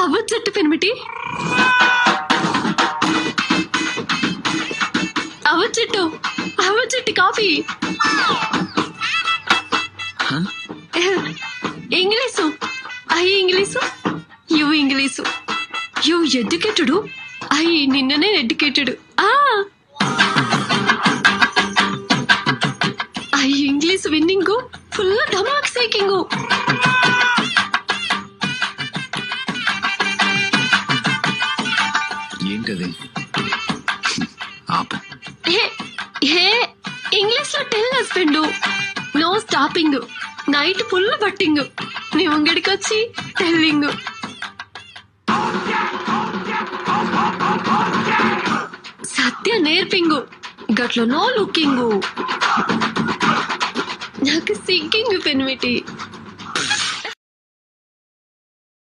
అవ్వచ్చట్టు పెనిమిటి అవ్వచ్చట్టు coffee English English you educated నిన్ననే ఎడ్యుకేటెడ్ ఇంగ్లీష్ విన్నింగ్ ఫుల్ ధమాక్ సేకింగ్ ఏంటది ఆపు ఇంగ్లీష్ లో tell husband no stopping night full బట్టింగ్ నీ ముంగడికి వచ్చి టెల్లింగ్ సత్య నేర్పింగు గట్లో నో లుకింగ్ నాకు సింకింగ్ పెనిమిటి